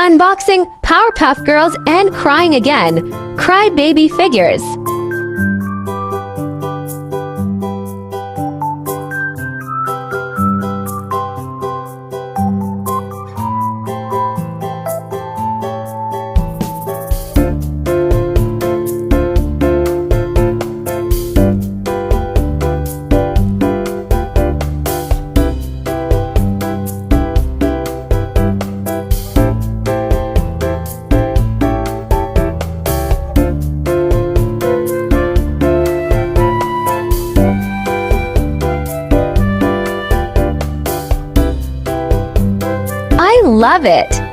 Unboxing Powerpuff Girls and Crying Again, Cry Baby Figures. I love it!